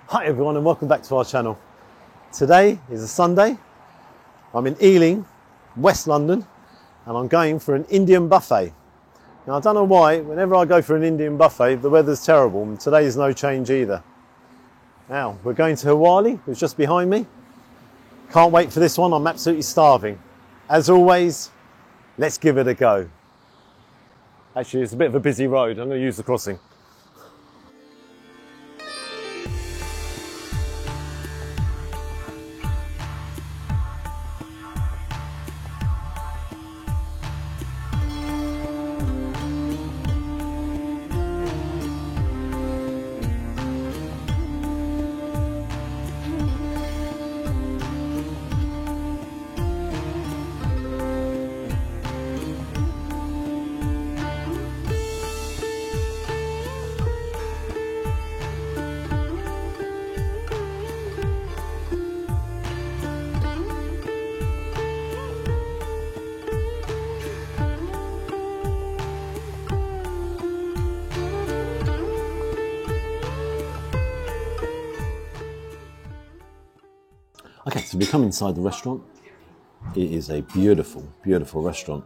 Hi everyone and welcome back to our channel. Today is a Sunday. I'm in Ealing, West London, and I'm going for an Indian buffet. Now I don't know why, whenever I go for an Indian buffet, the weather's terrible, and today is no change either. Now, we're going to Hawali, who's just behind me. Can't wait for this one, I'm absolutely starving. As always, let's give it a go. Actually, it's a bit of a busy road, I'm going to use the crossing. Okay, so we come inside the restaurant. It is a beautiful, beautiful restaurant.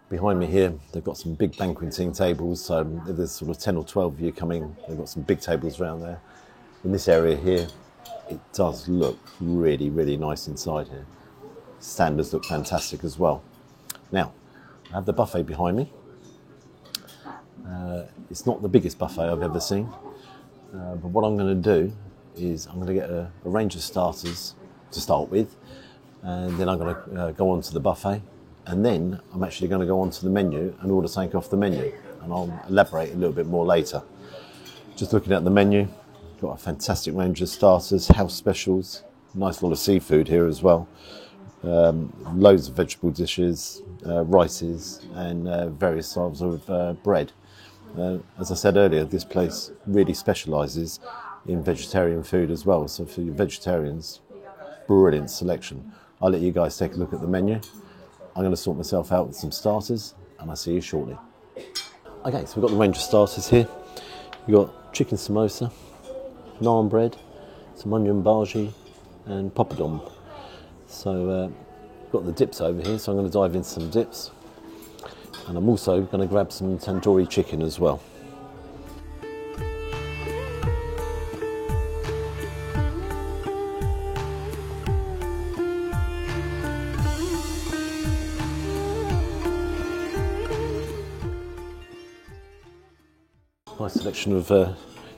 Behind me here, they've got some big banqueting tables. So if there's sort of 10 or 12 of you coming, they've got some big tables around there. In this area here, it does look really, really nice inside here. Standards look fantastic as well. Now, I have the buffet behind me. It's not the biggest buffet I've ever seen. But what I'm going to do is I'm going to get a range of starters to start with, and then I'm going to go on to the buffet, and then I'm actually going to go on to the menu and order something off the menu, and I'll elaborate a little bit more later. Just looking at the menu, got a fantastic range of starters, house specials, nice lot of seafood here as well, loads of vegetable dishes, rices, and various types of bread. As I said earlier, this place really specialises in vegetarian food as well, so for you vegetarians, brilliant selection. I'll let you guys take a look at the menu. I'm going to sort myself out with some starters, and I'll see you shortly. Okay, so we've got the range of starters here. We've got chicken samosa, naan bread, some onion bhaji, and papadum. So we've got the dips over here, so I'm going to dive into some dips. And I'm also going to grab some tandoori chicken as well. Nice selection of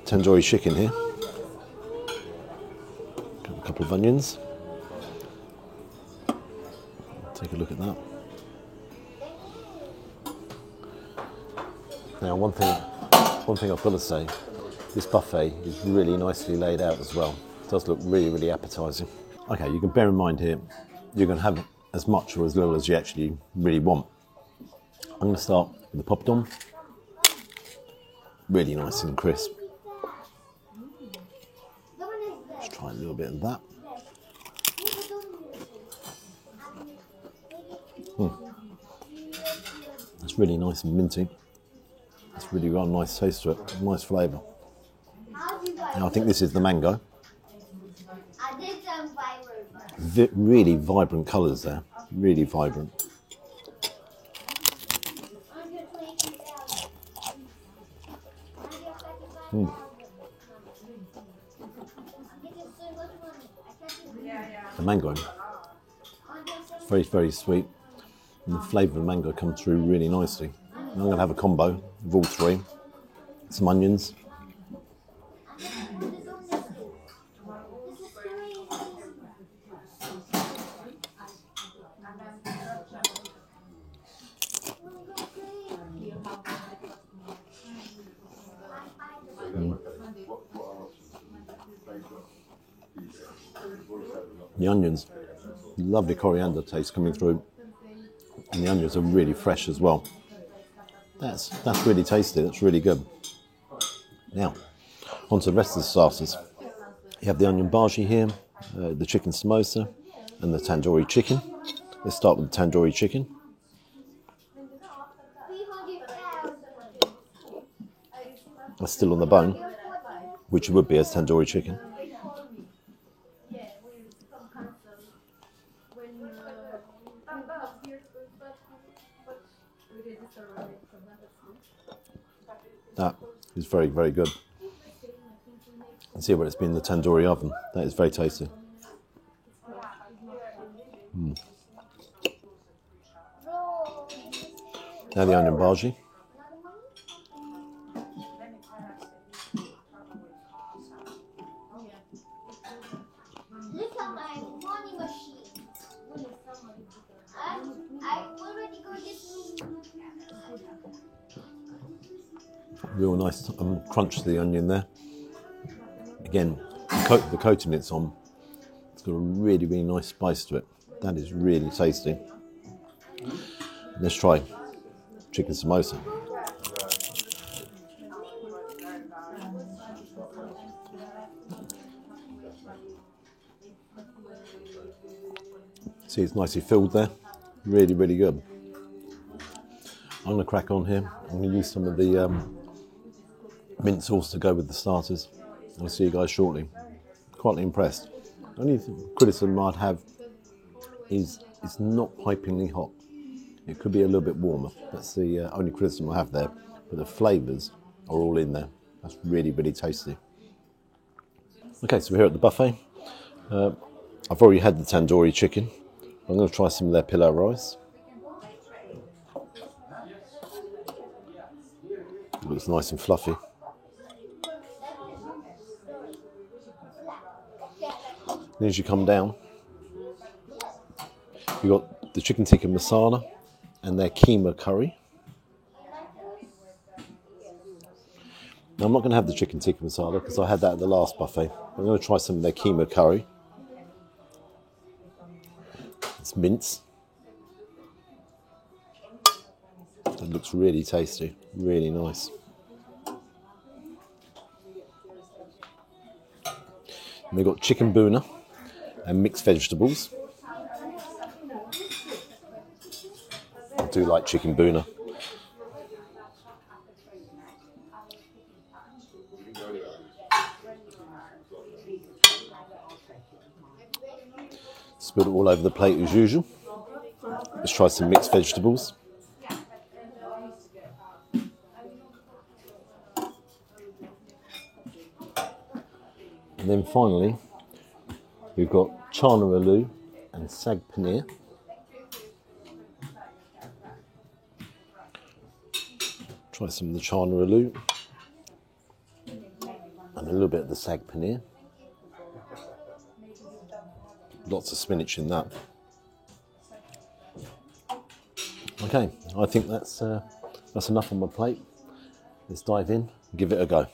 tandoori chicken here. Got a couple of onions. Take a look at that. Now, one thing I've got to say, this buffet is really nicely laid out as well. It does look really, really appetising. Okay, you can bear in mind here, you're going to have as much or as little as you actually really want. I'm going to start with the papadum. Really nice and crisp. Let's try a little bit of that. That's really nice and minty. That's really got a nice taste to it, nice flavour. Now I think this is the mango. Really vibrant colours there, really vibrant. The mango, very, very sweet, and the flavour of the mango comes through really nicely. And I'm going to have a combo of all three. Some onions. The onions, lovely coriander taste coming through, and the onions are really fresh as well. That's really tasty, that's really good. Now, on to the rest of the starters. You have the onion bhaji here, the chicken samosa, and the tandoori chicken. Let's start with the tandoori chicken. That's still on the bone, which it would be as tandoori chicken. very, very good. And see where it's been in the tandoori oven. That is very tasty. Now the onion bhaji. Look at my money machine. I already got this. Real nice crunch to the onion there. Again, the coating it's on, it's got a really, really nice spice to it. That is really tasty. Let's try chicken samosa. See, it's nicely filled there. Really, really good. I'm going to crack on here. I'm going to use some of the mint sauce to go with the starters. I'll see you guys shortly. Quite impressed. The only criticism I'd have is it's not pipingly hot. It could be a little bit warmer. That's the only criticism I have there. But the flavours are all in there. That's really, really tasty. Okay, so we're here at the buffet. I've already had the tandoori chicken. I'm going to try some of their pilau rice. It looks nice and fluffy. Then as you come down, you've got the chicken tikka masala and their keema curry. Now I'm not going to have the chicken tikka masala because I had that at the last buffet. I'm going to try some of their keema curry. It's mince. It looks really tasty, really nice. And we've got chicken boona and mixed vegetables. I do like chicken boona. Spill it all over the plate as usual. Let's try some mixed vegetables. And then finally, we've got chana aloo and sag paneer. Try some of the chana aloo and a little bit of the sag paneer. Lots of spinach in that. Okay, I think that's enough on my plate. Let's dive in and give it a go.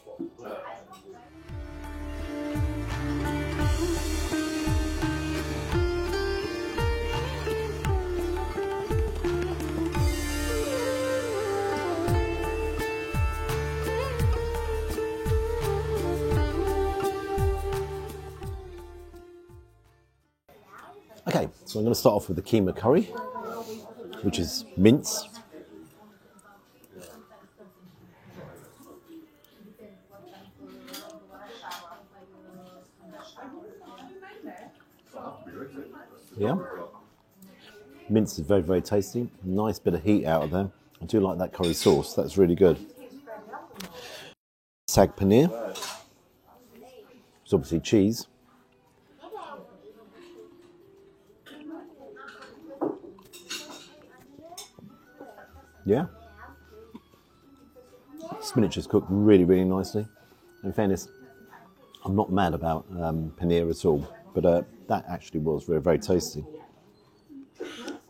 Okay, so I'm going to start off with the keema curry, which is mince. Yeah, mince is very, very tasty. Nice bit of heat out of there. I do like that curry sauce. That's really good. Sag paneer. It's obviously cheese. Yeah. Spinach is cooked really, really nicely. In fairness, I'm not mad about paneer at all, but that actually was very, very tasty.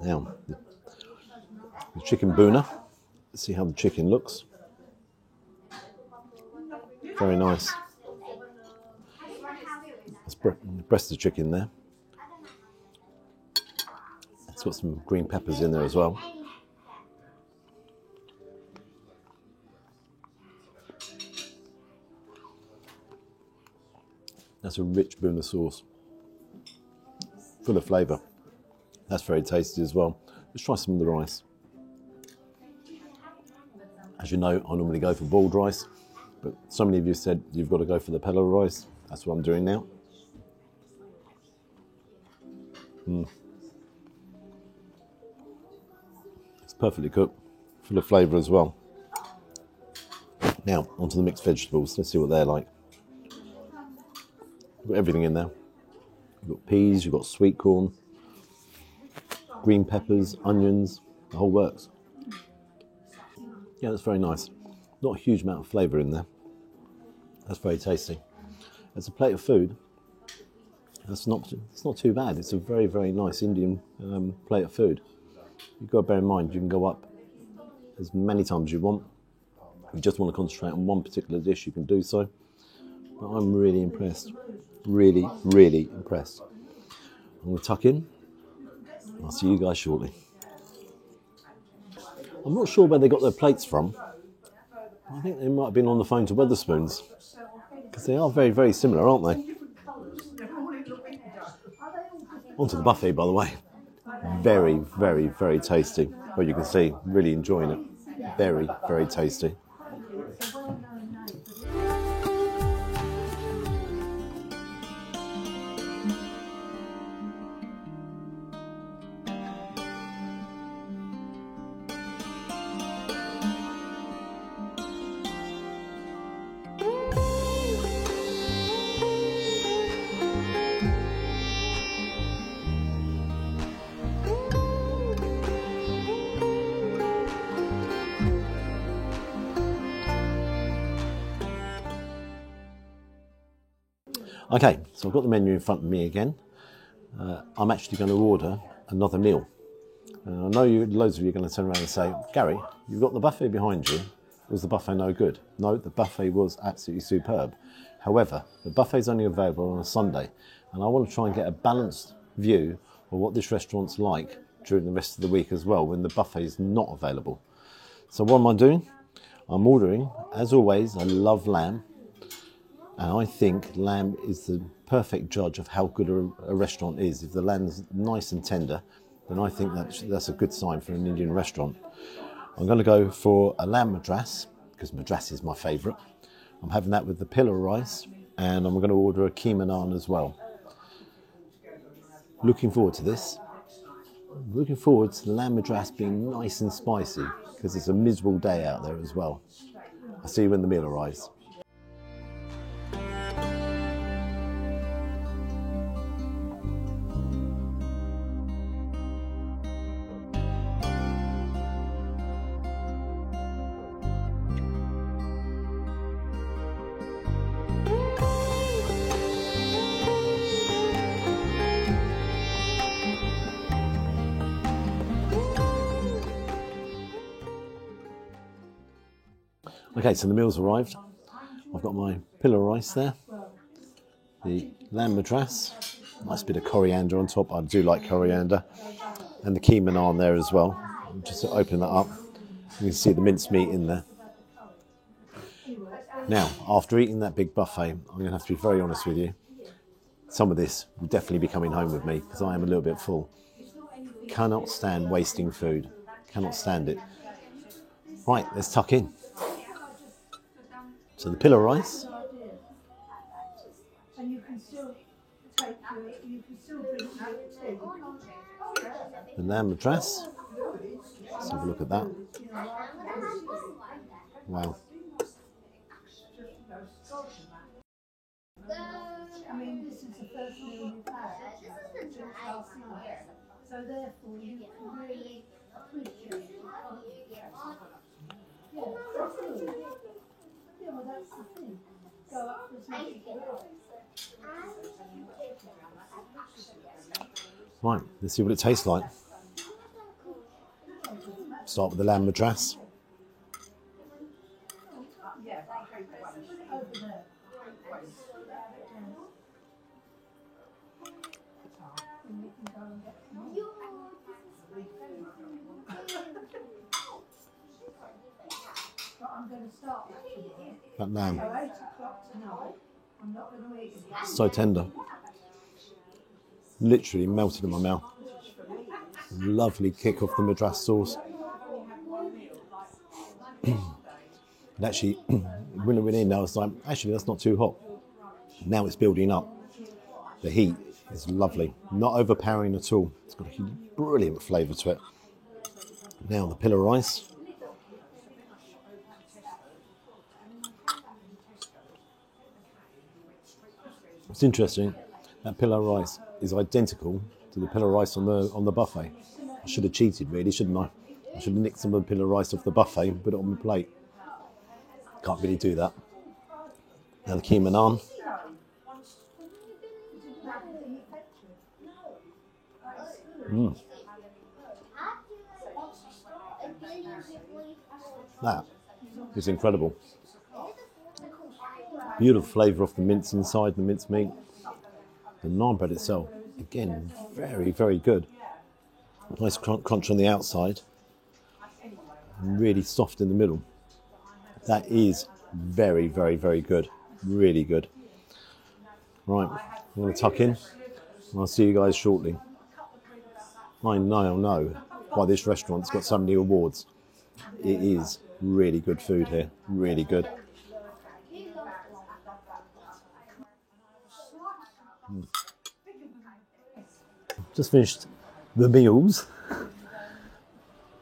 Now, the chicken boona. Let's see how the chicken looks. Very nice. Let's breast of chicken there. It's got some green peppers in there as well. That's a rich boona sauce, full of flavour. That's very tasty as well. Let's try some of the rice. As you know, I normally go for boiled rice, but so many of you said you've got to go for the pilau rice. That's what I'm doing now. It's perfectly cooked, full of flavour as well. Now, onto the mixed vegetables. Let's see what they're like. You've got everything in there. You've got peas, you've got sweet corn, green peppers, onions, the whole works. Yeah, that's very nice. Not a huge amount of flavour in there. That's very tasty. As a plate of food, it's not too bad. It's a very, very nice Indian plate of food. You've got to bear in mind, you can go up as many times as you want. If you just want to concentrate on one particular dish, you can do so. But I'm really impressed. Really, really impressed. I'm going to tuck in. I'll see you guys shortly. I'm not sure where they got their plates from. I think they might have been on the phone to Wetherspoons, because they are very, very similar, aren't they? Onto the buffet, by the way. Very, very, very tasty. Well, you can see, really enjoying it. Very, very tasty. Okay, so I've got the menu in front of me again. I'm actually going to order another meal. I know loads of you are going to turn around and say, Gary, you've got the buffet behind you. Was the buffet no good? No, the buffet was absolutely superb. However, the buffet is only available on a Sunday, and I want to try and get a balanced view of what this restaurant's like during the rest of the week as well, when the buffet is not available. So what am I doing? I'm ordering, as always, I love lamb. And I think lamb is the perfect judge of how good a restaurant is. If the lamb's nice and tender, then I think that's a good sign for an Indian restaurant. I'm going to go for a lamb madras, because madras is my favourite. I'm having that with the pillar rice, and I'm going to order a keema naan as well. Looking forward to this. Looking forward to the lamb madras being nice and spicy, because it's a miserable day out there as well. I'll see you when the meal arrives. Okay, so the meal's arrived. I've got my pillar rice there, the lamb madras, nice bit of coriander on top. I do like coriander, and the keema naan there as well. Just to open that up, you can see the minced meat in there. Now, after eating that big buffet, I'm going to have to be very honest with you. Some of this will definitely be coming home with me, because I am a little bit full. Cannot stand wasting food. Cannot stand it. Right, let's tuck in. So the pillar rice, the lamb madras. Let's have a look at that. Wow. I mean, this is the first meal you've had since last night, so therefore you can really appreciate it. Yeah, that's good. Yeah, well, that's the thing. Go up as much as you like. Right, let's see what it tastes like. Start with the lamb madras. Over there. And you can go and get some more. But I'm going to start That lamb, at 8 o'clock tonight. I'm not going to eat it. so tender. Literally melted in my mouth. Lovely kick off the madras sauce. And actually, when it went in, I was like, actually, that's not too hot. Now it's building up. The heat is lovely, not overpowering at all. It's got a brilliant flavour to it. Now the pillar rice. It's interesting. That pillar rice is identical to the pillar rice on the buffet. I should have cheated, really, shouldn't I? I should have nicked some of the pillar rice off the buffet and put it on my plate. Can't really do that. Now the keema naan. That is incredible. Beautiful flavour off the mince inside, the mince meat. The naan bread itself, again, very, very good. Nice crunch on the outside. Really soft in the middle. That is very, very, very good. Really good. Right, I'm going to tuck in and I'll see you guys shortly. I know why this restaurant's got so many awards. It is really good food here. Really good. Just finished the meals.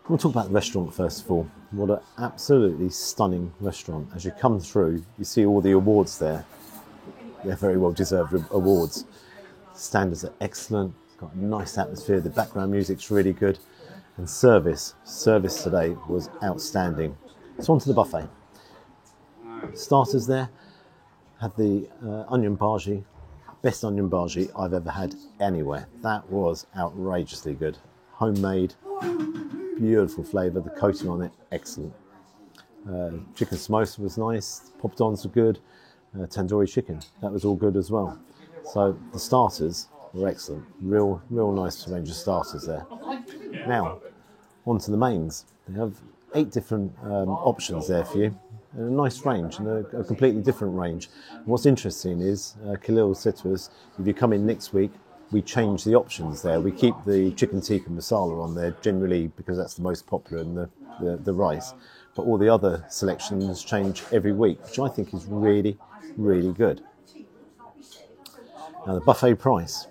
We'll talk about the restaurant first of all. What an absolutely stunning restaurant. As you come through, you see all the awards there. They're very well deserved awards. Standards are excellent. It's got a nice atmosphere. The background music's really good. And service today was outstanding. So on to the buffet. Starters there. Had the onion bhaji. Best onion bhaji I've ever had anywhere. That was outrageously good. Homemade, beautiful flavour. The coating on it, excellent. Chicken samosa was nice. Poppadons were good. Tandoori chicken, that was all good as well. So the starters were excellent. Real nice range of starters there. Now, on to the mains. They have 8 different options there for you. And a nice range and a completely different range. And what's interesting is Khalil said to us, if you come in next week, we change the options there. We keep the chicken tikka masala on there generally because that's the most popular in the rice. But all the other selections change every week, which I think is really, really good. Now the buffet price,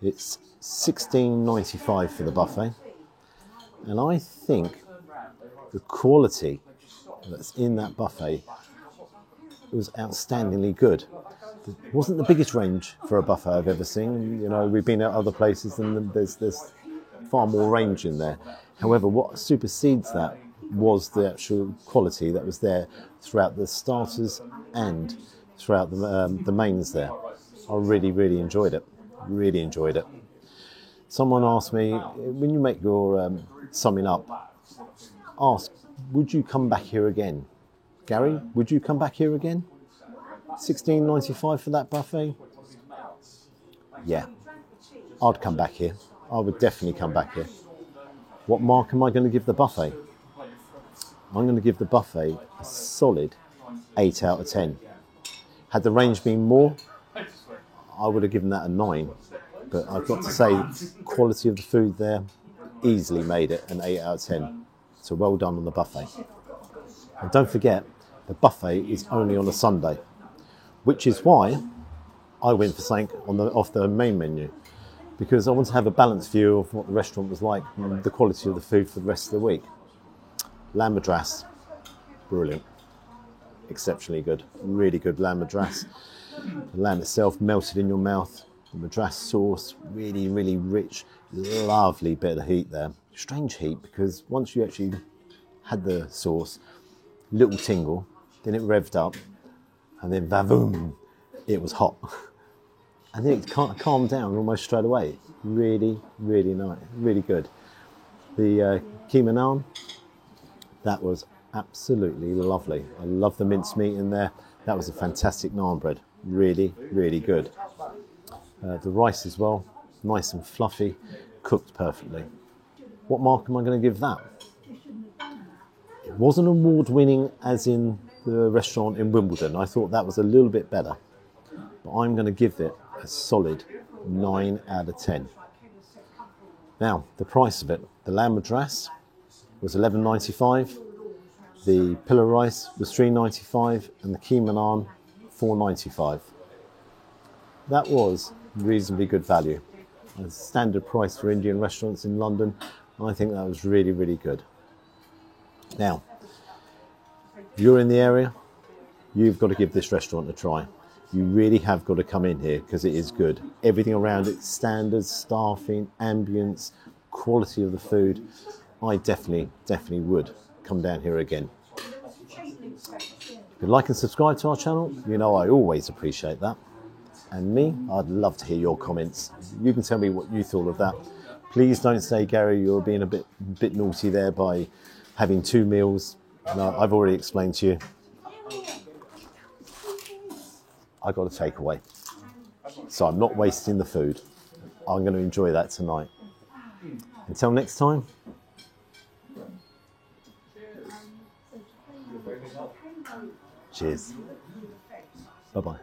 it's $16.95 for the buffet. And I think the quality that's in that buffet was outstandingly good. It wasn't the biggest range for a buffet I've ever seen. You know, we've been at other places and there's far more range in there. However, what supersedes that was the actual quality that was there throughout the starters and throughout the mains there. I really, really enjoyed it. Really enjoyed it. Someone asked me, when you make your summing up, ask, would you come back here again? Gary, would you come back here again? $16.95 for that buffet? Yeah, I'd come back here. I would definitely come back here. What mark am I going to give the buffet? I'm going to give the buffet a solid 8 out of 10. Had the range been more, I would have given that a 9. But I've got to say, quality of the food there easily made it an 8 out of 10. So well done on the buffet. And don't forget, the buffet is only on a Sunday, which is why I went for something off the main menu, because I want to have a balanced view of what the restaurant was like and the quality of the food for the rest of the week. Lamb madras, brilliant, exceptionally good, really good lamb madras. The lamb itself melted in your mouth. The madras sauce, really, really rich, lovely bit of heat there. Strange heat, because once you actually had the sauce, little tingle, then it revved up, and then vavoom, it was hot. And then it calmed down almost straight away. Really, really nice, really good. The keema naan, that was absolutely lovely. I love the mincemeat in there. That was a fantastic naan bread. Really, really good. The rice as well, nice and fluffy, cooked perfectly. What mark am I going to give that? It wasn't award-winning as in the restaurant in Wimbledon. I thought that was a little bit better. But I'm going to give it a solid 9 out of 10. Now, the price of it. The lamb madras was $11.95. The pillar rice was $3.95. And the keema naan, $4.95. That was reasonably good value. A standard price for Indian restaurants in London. I think that was really, really good. Now, if you're in the area, you've got to give this restaurant a try. You really have got to come in here because it is good. Everything around it, standards, staffing, ambience, quality of the food. I definitely would come down here again. If you like and subscribe to our channel, you know I always appreciate that. And me, I'd love to hear your comments. You can tell me what you thought of that. Please don't say, Gary, you're being a bit naughty there by having 2 meals. No, I've already explained to you. I got a takeaway. So I'm not wasting the food. I'm going to enjoy that tonight. Until next time. Cheers. Bye-bye.